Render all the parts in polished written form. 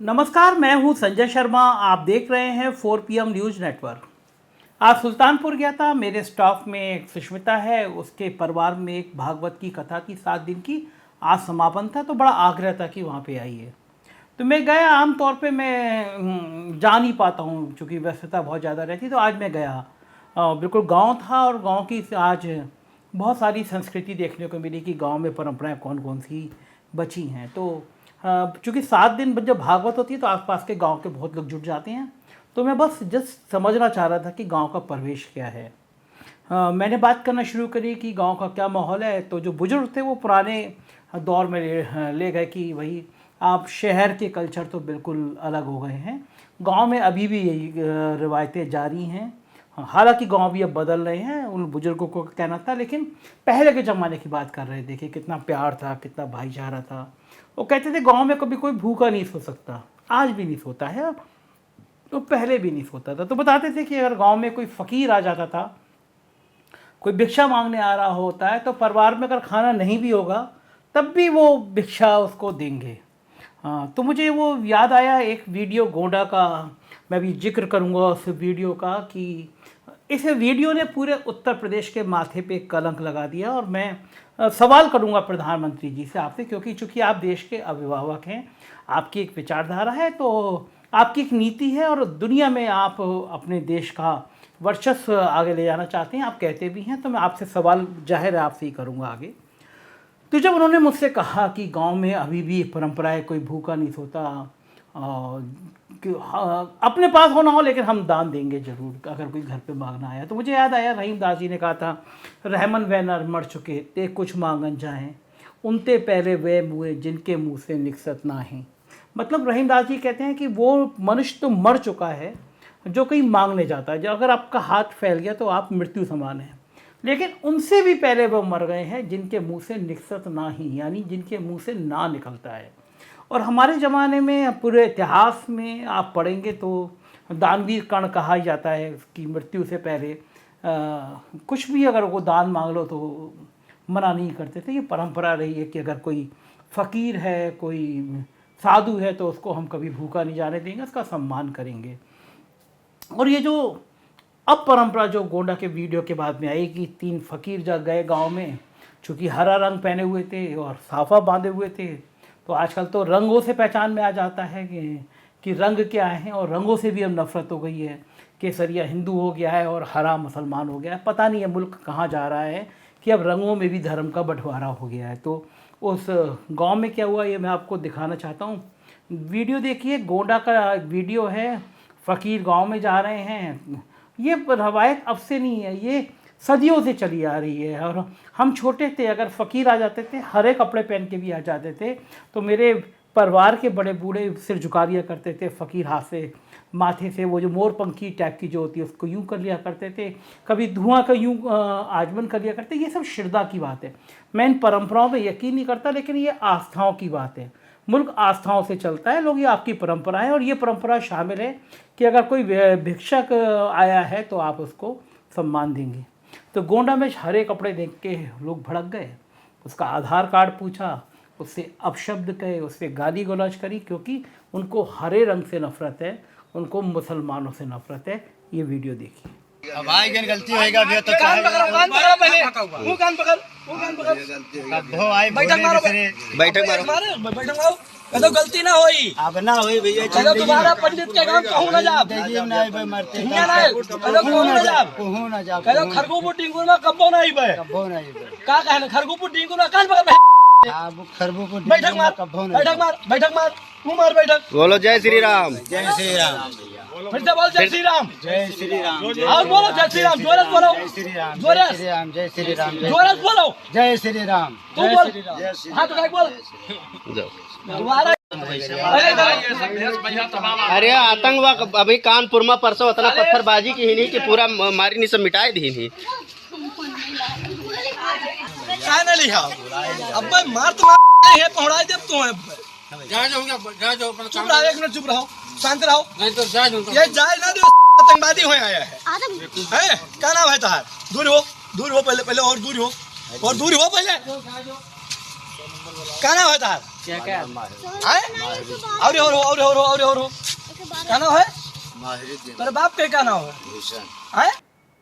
नमस्कार, मैं हूं संजय शर्मा। आप देख रहे हैं 4 PM न्यूज़ नेटवर्क। आज सुल्तानपुर गया था। मेरे स्टाफ में एक सुष्मिता है, उसके परिवार में एक भागवत की कथा थी 7 दिन की। आज समापन था तो बड़ा आग्रह था कि वहाँ पे आइए। तो मैं गया। आम तौर पे मैं जा नहीं पाता हूँ क्योंकि व्यस्तता बहुत ज़्यादा रहती, तो आज मैं गया। बिल्कुल गांव था और गांव की आज बहुत सारी संस्कृति देखने को मिली कि गांव में परंपराएं कौन कौन सी बची हैं। तो चूँकि 7 दिन जब भागवत होती है तो आसपास के गांव के बहुत लोग जुट जाते हैं। तो मैं बस जस्ट समझना चाह रहा था कि गांव का परिवेश क्या है। मैंने बात करना शुरू करी कि गांव का क्या माहौल है। तो जो बुजुर्ग थे वो पुराने दौर में ले गए कि वही आप शहर के कल्चर तो बिल्कुल अलग हो गए हैं, गांव में अभी भी यही रिवायतें जारी हैं। हालांकि गांव भी अब बदल रहे हैं, उन बुजुर्गों को कहना था, लेकिन पहले के ज़माने की बात कर रहे थे कि कितना प्यार था, कितना भाईचारा था। वो कहते थे गांव में कभी कोई भूखा नहीं सो सकता। आज भी नहीं सोता है, तो पहले भी नहीं सोता था। तो बताते थे कि अगर गांव में कोई फ़कीर आ जाता था, कोई भिक्षा मांगने आ रहा होता है, तो परिवार में अगर खाना नहीं भी होगा तब भी वो भिक्षा उसको देंगे। हाँ, तो मुझे वो याद आया एक वीडियो गोंडा का। मैं भी जिक्र करूँगा उस वीडियो का कि इस वीडियो ने पूरे उत्तर प्रदेश के माथे पे कलंक लगा दिया। और मैं सवाल करूँगा प्रधानमंत्री जी से आपसे, क्योंकि चूँकि आप देश के अभिभावक हैं, आपकी एक विचारधारा है, तो आपकी एक नीति है और दुनिया में आप अपने देश का वर्चस्व आगे ले जाना चाहते हैं, आप कहते भी हैं। तो मैं आपसे सवाल जाहिर है आपसे ही करूँगा आगे। तो जब उन्होंने मुझसे कहा कि गांव में अभी भी परंपराएं, कोई भूखा नहीं सोता, कि अपने पास होना हो लेकिन हम दान देंगे ज़रूर अगर कोई घर पे मांगना आया, तो मुझे याद आया रहीमदास जी ने कहा था, रहमन वे नर मर चुके ते कुछ मांगन जाएं, उनते पहले वे मुए जिनके मुँह से निकसत ना है। मतलब रहीमदास जी कहते हैं कि वो मनुष्य तो मर चुका है जो कहीं मांगने जाता है। जो अगर आपका हाथ फैल गया तो आप मृत्यु समान हैं, लेकिन उनसे भी पहले वो मर गए हैं जिनके मुंह से निकसत ना ही, यानी जिनके मुंह से ना निकलता है। और हमारे ज़माने में पूरे इतिहास में आप पढ़ेंगे तो दानवीर कर्ण कहा ही जाता है कि मृत्यु से पहले कुछ भी अगर वो दान मांग लो तो मना नहीं करते थे। ये परंपरा रही है कि अगर कोई फ़कीर है, कोई साधु है, तो उसको हम कभी भूखा नहीं जाने देंगे, उसका सम्मान करेंगे। और ये जो अब परंपरा जो गोंडा के वीडियो के बाद में आई कि 3 फ़कीर जब गए गांव में, चूँकि हरा रंग पहने हुए थे और साफा बांधे हुए थे, तो आजकल तो रंगों से पहचान में आ जाता है कि रंग क्या हैं, और रंगों से भी अब नफ़रत हो गई है। केसरिया हिंदू हो गया है और हरा मुसलमान हो गया है। पता नहीं है मुल्क कहाँ जा रहा है कि अब रंगों में भी धर्म का बंटवारा हो गया है। तो उस गाँव में क्या हुआ ये मैं आपको दिखाना चाहता हूँ। वीडियो देखिए, गोंडा का वीडियो है। फ़कीर गाँव में जा रहे हैं। ये रवायत अब से नहीं है, ये सदियों से चली आ रही है। और हम छोटे थे, अगर फ़कीर आ जाते थे, हरे कपड़े पहन के भी आ जाते थे, तो मेरे परिवार के बड़े बूढ़े सिर झुका लिया करते थे। फ़कीर हाथ से माथे से वो जो मोरपंखी टाइप की जो होती है उसको यूँ कर लिया करते थे, कभी धुआं का यूँ आचमन कर लिया करते। ये सब श्रद्धा की बात है। मैं इन परंपराओं में यकीन नहीं करता, लेकिन ये आस्थाओं की बात है। मुल्क आस्थाओं से चलता है। लोग, ये आपकी परंपरा है और ये परंपरा शामिल है कि अगर कोई भिक्षक आया है तो आप उसको सम्मान देंगे। तो गोंडा में हरे कपड़े देख के लोग भड़क गए, उसका आधार कार्ड पूछा, उससे अपशब्द कहे, उससे गाली गलौज करी, क्योंकि उनको हरे रंग से नफरत है, उनको मुसलमानों से नफरत है। ये वीडियो देखिए। अब भाई गन गलती होएगा भी तो कान पकड़ पहले वो कान पकड़ अब हो आई बैठक मारो बैठक मारो बैठक मारो कदो गलती ना होई। अब ना होई भैया कदो तुम्हारा पंडित के काम कहूं ना जाब देजी नहीं भाई मरते हिंगा ना कदो कहूं ना जाब कहूं ना जा कदो खरगोपुर टिंगुर में कब्बो ना आईबे कब्बो नहीं का कहना खरगोपुर टिंगुर में कान पकड़ अब खरबू को बैठक मार बैठक मार तू मार बैठक। बोलो जय श्री राम। जय श्री राम। फिर से बोल जय श्री राम। जय श्री राम। और बोलो जय श्री राम, जोरस बोलो। जय श्री राम। जोरस। जय श्री राम। जय श्री राम। जोरस बोलो। जय श्री राम। तू बोल हाथ उठा के बोल दोबारा। अरे आतंकवाद अभी कानपुर में परसों उतना पत्थरबाजी की ही नहीं कि पूरा मारी नहीं सब मिटाए दी नहीं। काय ना लिखा अब भाई मार तो मार है पहुंचा दे तू है चुप रहो, 1 मिनट चुप रहो, शांत रहो। नहीं तो ये जाए ना दो आतंकवादी हो आया है क्या नाम है तुम्हारा? दूर हो पहले और दूर हो पहले। क्या नाम है तार? हैं? और क्या नाम है? तेरे बाप के क्या नाम है? हैं?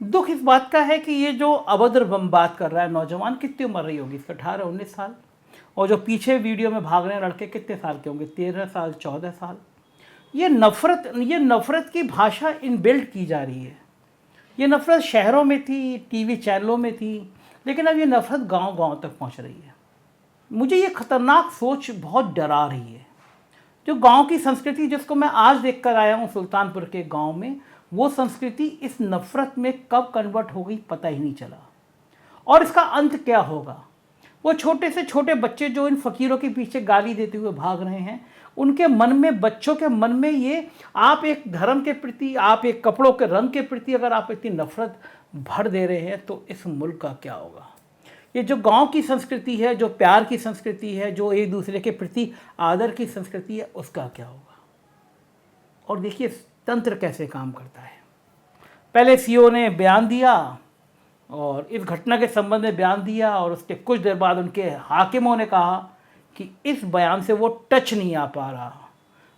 दुख इस बात का है कि ये जो अभद्र बम बात कर रहा है नौजवान, कितनी उम्र रही होगी इसका? 18-19 साल। और जो पीछे वीडियो में भाग रहे हैं लड़के कितने साल के होंगे? 13 साल, 14 साल। ये नफ़रत की भाषा इनबिल्ट की जा रही है। ये नफ़रत शहरों में थी, टीवी चैनलों में थी, लेकिन अब ये नफ़रत गांव-गांव तक पहुंच रही है। मुझे ये खतरनाक सोच बहुत डरा रही है। जो गांव की संस्कृति जिसको मैं आज देखकर आया हूं सुल्तानपुर के गांव में, वो संस्कृति इस नफ़रत में कब कन्वर्ट हो गई पता ही नहीं चला। और इसका अंत क्या होगा? वो छोटे से छोटे बच्चे जो इन फ़कीरों के पीछे गाली देते हुए भाग रहे हैं, उनके मन में, बच्चों के मन में ये, आप एक धर्म के प्रति, आप एक कपड़ों के रंग के प्रति अगर आप इतनी नफ़रत भर दे रहे हैं तो इस मुल्क का क्या होगा? ये जो गांव की संस्कृति है, जो प्यार की संस्कृति है, जो एक दूसरे के प्रति आदर की संस्कृति है, उसका क्या होगा? और देखिए तंत्र कैसे काम करता है। पहले सीओ ने बयान दिया और इस घटना के संबंध में बयान दिया, और उसके कुछ देर बाद उनके हाकिमों ने कहा कि इस बयान से वो टच नहीं आ पा रहा,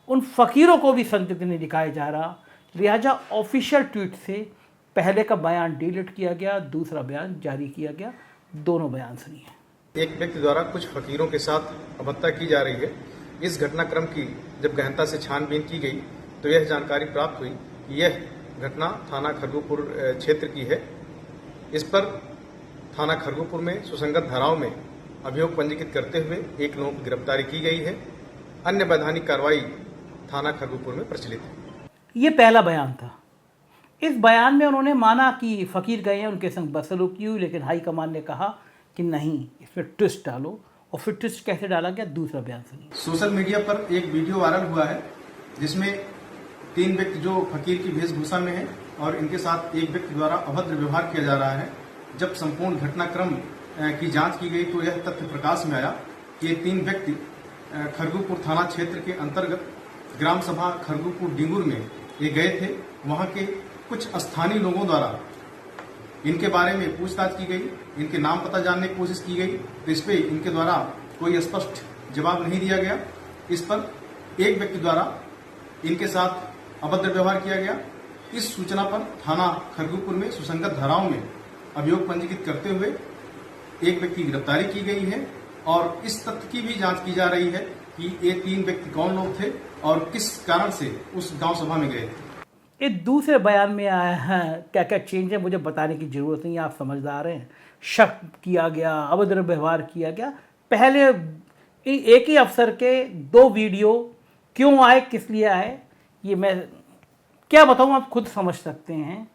उन फ़कीरों को भी संदिग्ध नहीं दिखाया जा रहा, लिहाजा ऑफिशियल ट्वीट से पहले का बयान डिलीट किया गया, दूसरा बयान जारी किया गया। दोनों बयान सुनिए। एक व्यक्ति द्वारा कुछ फकीरों के साथ अभद्रता की जा रही है। इस घटनाक्रम की जब गहनता से छानबीन की गई तो यह जानकारी प्राप्त हुई कि यह घटना थाना खरगुपुर क्षेत्र की है। इस पर थाना खरगुपुर में सुसंगत धाराओं में अभियोग पंजीकृत करते हुए 1 लोगों की गिरफ्तारी की गई है। अन्य वैधानिक कार्रवाई थाना खरगुपुर में प्रचलित है। ये पहला बयान था। इस बयान में उन्होंने माना कि फ़कीर गए हैं, उनके संग बदसलूकी हुई, लेकिन हाईकमान ने कहा कि नहीं, इसमें ट्विस्ट डालो। और फिर ट्विस्ट कैसे डाला गया, दूसरा बयान सुनिए। सोशल मीडिया पर एक वीडियो वायरल हुआ है जिसमें 3 व्यक्ति जो फकीर की वेशभूषा में हैं और इनके साथ एक व्यक्ति द्वारा अभद्र व्यवहार किया जा रहा है। जब संपूर्ण घटनाक्रम की जांच की गई तो यह तथ्य प्रकाश में आया कि ये 3 व्यक्ति खरगुपुर थाना क्षेत्र के अंतर्गत ग्राम सभा खरगुपुर डिंगुर में ये गए थे। वहां के कुछ स्थानीय लोगों द्वारा इनके बारे में पूछताछ की गई, इनके नाम पता जानने की कोशिश की गई, तो इस पे इनके द्वारा कोई स्पष्ट जवाब नहीं दिया गया। इस पर एक व्यक्ति द्वारा इनके साथ अभद्र व्यवहार किया गया। इस सूचना पर थाना खरगुपुर में सुसंगत धाराओं में अभियोग पंजीकृत करते हुए एक व्यक्ति की गिरफ्तारी की गई है और इस तथ्य की भी जांच की जा रही है कि ये 3 व्यक्ति कौन लोग थे और किस कारण से उस गांव सभा में गए थे। ये दूसरे बयान में आया है, क्या क्या चेंज है मुझे बताने की ज़रूरत नहीं है, आप समझदार हैं। शक किया गया, अभद्र व्यवहार किया गया। पहले एक ही अफसर के 2 वीडियो क्यों आए, किस लिए आए, ये मैं क्या बताऊं, आप खुद समझ सकते हैं।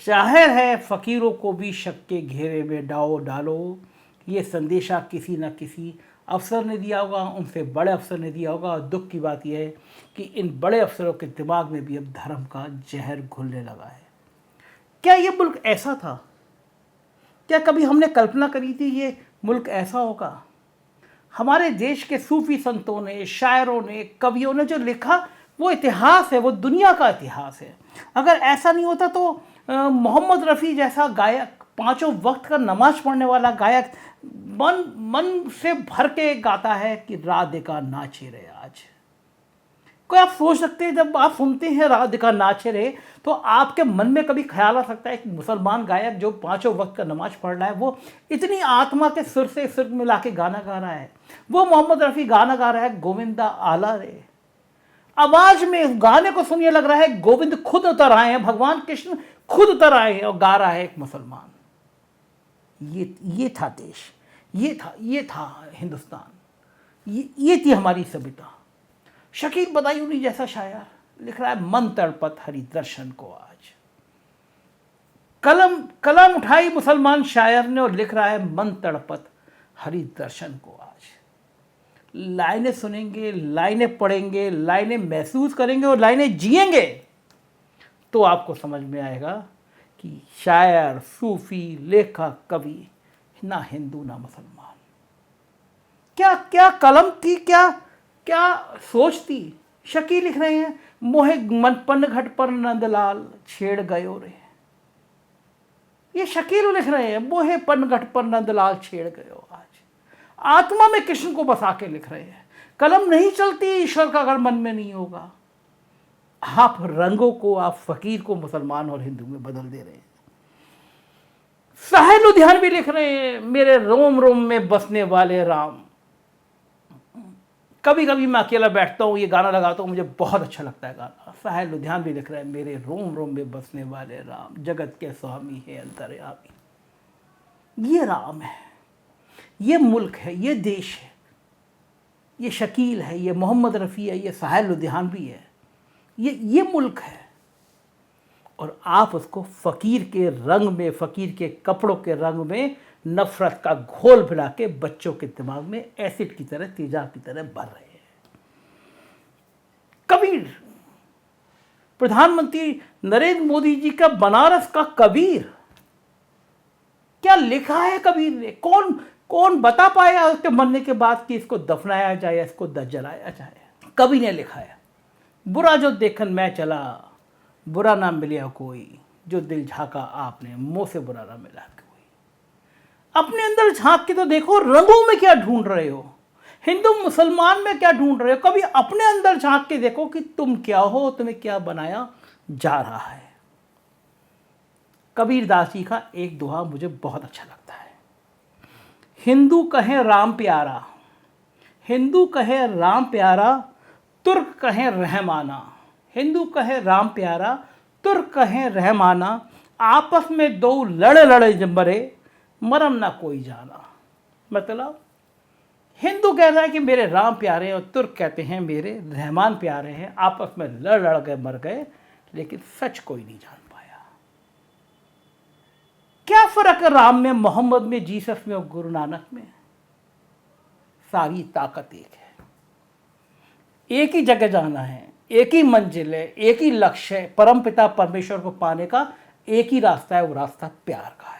जाहिर है फ़कीरों को भी शक के घेरे में डालो। ये संदेशा किसी न किसी अफसर ने दिया होगा, उनसे बड़े अफसर ने दिया होगा। और दुख की बात यह है कि इन बड़े अफसरों के दिमाग में भी अब धर्म का जहर घुलने लगा है। क्या ये मुल्क ऐसा था? क्या कभी हमने कल्पना करी थी ये मुल्क ऐसा होगा? हमारे देश के सूफी संतों ने, शायरों ने, कवियों ने जो लिखा वो इतिहास है, वो दुनिया का इतिहास है। अगर ऐसा नहीं होता तो मोहम्मद रफ़ी जैसा गायक, 5 वक्त का नमाज पढ़ने वाला गायक मन से भर के गाता है कि राधिका नाचे रे आज। कोई आप सोच सकते हैं, जब आप सुनते हैं राधिका नाचे रे तो आपके मन में कभी ख्याल आ सकता है कि मुसलमान गायक जो 5 वक्त का नमाज पढ़ रहा है वो इतनी आत्मा के सुर से सुर मिला के गाना गा रहा है। वो मोहम्मद रफ़ी गाना गा रहा है गोविंदा आला रे। आवाज में गाने को सुनिए लग रहा है गोविंद खुद उतर आए हैं, भगवान कृष्ण खुद उतर आए हैं और गा रहा है एक मुसलमान। ये था देश, ये था हिंदुस्तान, ये थी हमारी सभ्यता। शकील बदायूनी जैसा शायर लिख रहा है मन तड़पत हरि दर्शन को आज। कलम उठाई मुसलमान शायर ने और लिख रहा है मन तड़पत हरि दर्शन को आज। लाइनें सुनेंगे, लाइनें पढ़ेंगे, लाइनें महसूस करेंगे और लाइनें जिएंगे तो आपको समझ में आएगा कि शायर, सूफी, लेखक, कवि ना हिंदू ना मुसलमान। क्या कलम थी, क्या सोच थी। शकील लिख रहे हैं मोहे मनपन घट पर नंदलाल छेड़ गयो रे। ये शकील लिख रहे हैं मोहे पन घट पर नंदलाल छेड़ गयो आज। आत्मा में कृष्ण को बसा के लिख रहे हैं। कलम नहीं चलती ईश्वर का अगर मन में नहीं होगा। आप रंगों को, आप फकीर को मुसलमान और हिंदू में बदल दे रहे हैं। साहिल लुधियान भी लिख रहे हैं, मेरे रोम रोम में बसने वाले राम। कभी कभी मैं अकेला बैठता हूँ, ये गाना लगाता हूँ, मुझे बहुत अच्छा लगता है गाना। साहिल लुधियान भी लिख रहे हैं, मेरे रोम रोम में बसने वाले राम, जगत के स्वामी है अंतर्यामी। ये राम है, ये मुल्क है, ये देश है, ये शकील है, ये मोहम्मद रफ़ी है, ये साहिल लुधियानवी है, ये मुल्क है। और आप उसको फ़कीर के रंग में, फ़कीर के कपड़ों के रंग में नफ़रत का घोल मिला के बच्चों के दिमाग में एसिड की तरह, तेजाब की तरह भर रहे हैं। कबीर, प्रधानमंत्री नरेंद्र मोदी जी का बनारस का कबीर, क्या लिखा है कबीर ने? कौन बता पाया उसके मरने के बाद कि इसको दफनाया जाए या इसको जलाया जाए? कबीर ने लिखा है, बुरा जो देखन मैं चला, बुरा ना मिला कोई, जो दिल झांका आपने, मुंह से बुरा ना मिला कोई। अपने अंदर झांक के तो देखो, रंगों में क्या ढूंढ रहे हो, हिंदू मुसलमान में क्या ढूंढ रहे हो। कभी अपने अंदर झांक के देखो कि तुम क्या हो, तुम्हें क्या बनाया जा रहा है। कबीर दास जी का एक दोहा मुझे बहुत अच्छा लगता है। हिंदू कहें राम प्यारा, हिंदू कहे राम प्यारा, तुर्क कहें रहमाना। हिंदू कहे राम प्यारा, तुर्क कहें रहमाना, आपस में दो लड़े मरे, मरम ना कोई जाना। मतलब हिंदू कह रहा है कि मेरे राम प्यारे हैं, और तुर्क कहते हैं मेरे रहमान प्यारे हैं। आपस में लड़ गए, मर गए, लेकिन सच कोई नहीं जान पाया। क्या फर्क है राम में, मोहम्मद में, जीसस में और गुरु नानक में? सारी ताकत एक है, एक ही जगह जाना है, एक ही मंजिल है, एक ही लक्ष्य है। परमपिता परमेश्वर को पाने का एक ही रास्ता है, वो रास्ता प्यार का है।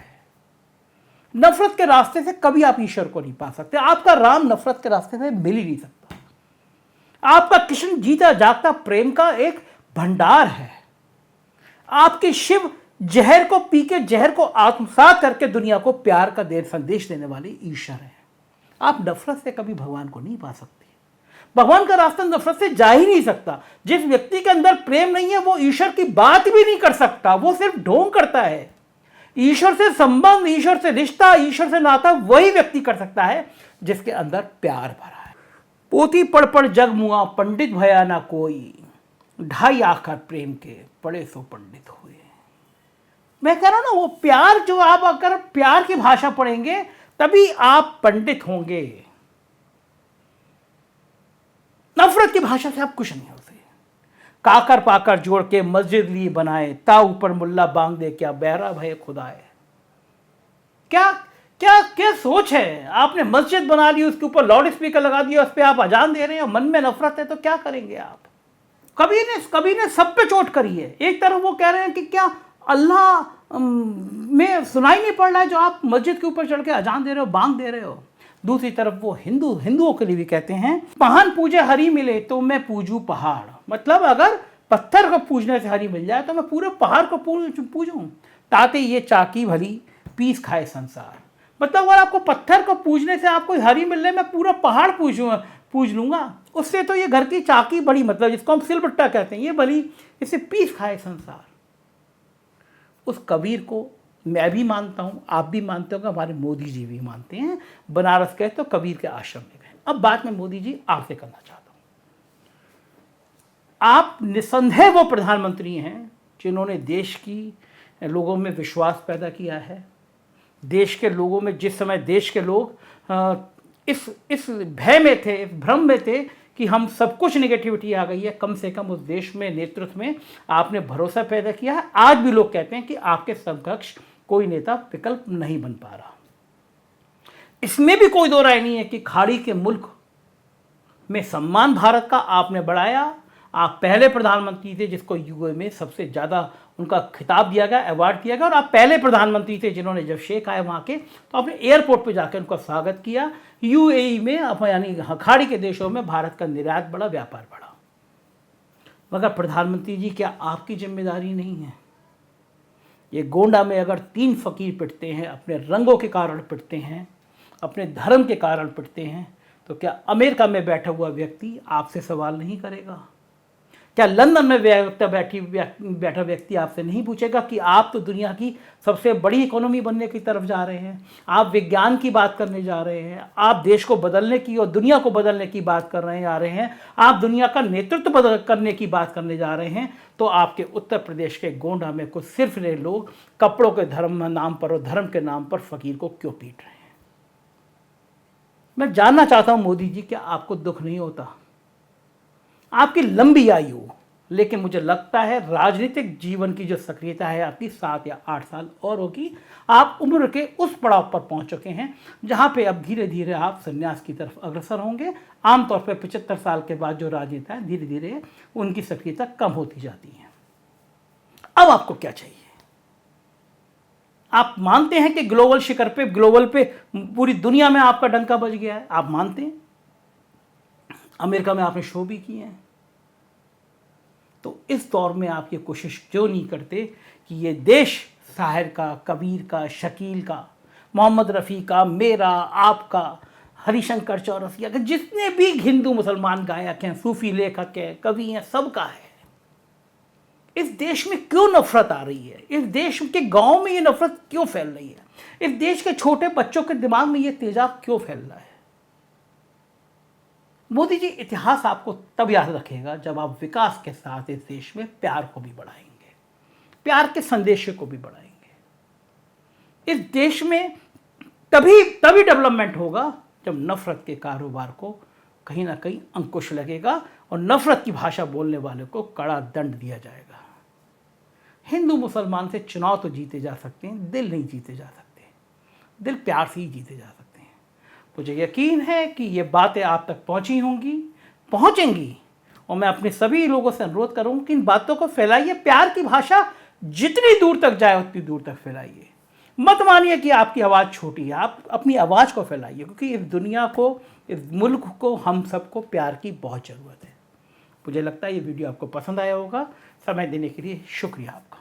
नफरत के रास्ते से कभी आप ईश्वर को नहीं पा सकते। आपका राम नफरत के रास्ते से मिल ही नहीं सकता। आपका कृष्ण जीता जागता प्रेम का एक भंडार है। आपके शिव जहर को पी के, जहर को आत्मसात करके दुनिया को प्यार का संदेश देने वाले ईश्वर हैं। आप नफरत से कभी भगवान को नहीं पा सकते। भगवान का रास्ता नफरत से जा ही नहीं सकता। जिस व्यक्ति के अंदर प्रेम नहीं है, वो ईश्वर की बात भी नहीं कर सकता, वो सिर्फ ढोंग करता है। ईश्वर से संबंध, ईश्वर से रिश्ता, ईश्वर से नाता वही व्यक्ति कर सकता है जिसके अंदर प्यार भरा है। पोथी पढ़ पढ़ जग मुआ, पंडित भया ना कोई, ढाई आखर प्रेम के, पढ़े सो पंडित हुए। मैं कह रहा हूं ना, वो प्यार जो आप अगर प्यार की भाषा पढ़ेंगे तभी आप पंडित होंगे। नफरत की भाषा से आप कुछ नहीं होते। काकर पाकर जोड़ के मस्जिद ली बनाए, ता ऊपर मुल्ला बांग दे, क्या बहरा भय खुदा है। क्या क्या क्या सोच है? आपने मस्जिद बना ली, उसके ऊपर लाउड स्पीकर लगा दिया, उस पर आप अजान दे रहे हैं, मन में नफरत है तो क्या करेंगे आप? कभी ने सब पे चोट करी है। एक तरफ वो कह रहे हैं कि क्या अल्लाह में सुनाई नहीं पड़ रहा है जो आप मस्जिद के ऊपर चढ़ के अजान दे रहे हो, बांग दे रहे हो। दूसरी तरफ वो हिंदुओं के लिए भी कहते हैं, पहाड़ पूजे हरी मिले तो मैं पूजू पहाड़। मतलब अगर पत्थर को पूजने से हरी मिल जाए तो मैं पूरे पहाड़ को पूजूं, ताते ये चाकी भली पीस खाए संसार। मतलब अगर आपको पत्थर को पूजने से आपको हरी मिल रही, मैं पूरा पहाड़ पूज लूंगा, उससे तो ये घर की चाकी बड़ी, मतलब जिसको हम सिलबट्टा कहते हैं, ये भली इसे पीस खाए संसार। उस कबीर को मैं भी मानता हूं, आप भी मानते होंगे, हमारे मोदी जी भी मानते हैं। बनारस गए तो कबीर के आश्रम में गए। अब बात मैं मोदी जी आपसे करना चाहता हूं। आप निसंदेह वो प्रधानमंत्री हैं जिन्होंने देश की लोगों में विश्वास पैदा किया है। देश के लोगों में, जिस समय देश के लोग इस भय में थे, इस भ्रम में थे कि हम सब कुछ नेगेटिविटी आ गई है, कम से कम उस देश में, नेतृत्व में आपने भरोसा पैदा किया है। आज भी लोग कहते हैं कि आपके समकक्ष कोई नेता विकल्प नहीं बन पा रहा। इसमें भी कोई दो राय नहीं है कि खाड़ी के मुल्क में सम्मान भारत का आपने बढ़ाया। आप पहले प्रधानमंत्री थे जिसको यूए में सबसे ज़्यादा उनका खिताब दिया गया, अवार्ड दिया गया, और आप पहले प्रधानमंत्री थे जिन्होंने, जब शेख आए वहाँ के, तो आपने एयरपोर्ट पे जाकर उनका स्वागत किया। यूएई में, यानी खाड़ी के देशों में भारत का निर्यात बढ़ा, व्यापार बढ़ा। मगर प्रधानमंत्री जी, क्या आपकी जिम्मेदारी नहीं है? ये गोंडा में अगर 3 फकीर पिटते हैं, अपने रंगों के कारण पिटते हैं, अपने धर्म के कारण पिटते हैं, तो क्या अमेरिका में बैठा हुआ व्यक्ति आपसे सवाल नहीं करेगा? क्या लंदन में बैठा व्यक्ति आपसे नहीं पूछेगा कि आप तो दुनिया की सबसे बड़ी इकोनॉमी बनने की तरफ जा रहे हैं, आप विज्ञान की बात करने जा रहे हैं, आप देश को बदलने की और दुनिया को बदलने की बात करने जा रहे हैं, आप दुनिया का नेतृत्व करने की बात करने जा रहे हैं, तो आपके उत्तर प्रदेश के गोंडा में कुछ सिर्फ लोग कपड़ों के धर्म नाम पर और धर्म के नाम पर फकीर को क्यों पीट रहे हैं? मैं जानना चाहता हूं मोदी जी, क्या आपको दुख नहीं होता? आपकी लंबी आयु, लेकिन मुझे लगता है राजनीतिक जीवन की जो सक्रियता है आपकी 7 या 8 साल और होगी। आप उम्र के उस पड़ाव पर पहुंच चुके हैं जहां पे अब धीरे धीरे आप संन्यास की तरफ अग्रसर होंगे। आमतौर पर 75 साल के बाद जो राजनेता है धीरे धीरे उनकी सक्रियता कम होती जाती है। अब आपको क्या चाहिए? आप मानते हैं कि ग्लोबल शिखर पे, ग्लोबल पे, पूरी दुनिया में आपका डंका बज गया है? आप मानते हैं? अमेरिका में आपने शो भी किए हैं। तो इस दौर में आप ये कोशिश क्यों नहीं करते कि ये देश शायर का, कबीर का, शकील का, मोहम्मद रफ़ी का, मेरा, आपका, हरिशंकर चौरसिया का, जितने भी हिंदू मुसलमान गायक हैं, सूफी लेखक हैं, कवि हैं, सबका है। इस देश में क्यों नफरत आ रही है? इस देश के गांव में ये नफरत क्यों फैल रही है? इस देश के छोटे बच्चों के दिमाग में ये तेजाब क्यों फैल रहा है? मोदी जी, इतिहास आपको तब याद रखेगा जब आप विकास के साथ इस देश में प्यार को भी बढ़ाएंगे, प्यार के संदेश को भी बढ़ाएंगे। इस देश में तभी डेवलपमेंट होगा जब नफरत के कारोबार को कहीं ना कहीं अंकुश लगेगा और नफरत की भाषा बोलने वाले को कड़ा दंड दिया जाएगा। हिंदू मुसलमान से चुनाव तो जीते जा सकते हैं, दिल नहीं जीते जा सकते। दिल प्यार से ही जीते जा सकते हैं। मुझे यकीन है कि ये बातें आप तक पहुंची होंगी, पहुंचेंगी, और मैं अपने सभी लोगों से अनुरोध करूंगा कि इन बातों को फैलाइए। प्यार की भाषा जितनी दूर तक जाए उतनी दूर तक फैलाइए। मत मानिए कि आपकी आवाज़ छोटी है, आप अपनी आवाज़ को फैलाइए, क्योंकि इस दुनिया को, इस मुल्क को, हम सबको प्यार की बहुत ज़रूरत है। मुझे लगता है ये वीडियो आपको पसंद आया होगा। समय देने के लिए शुक्रिया आपका।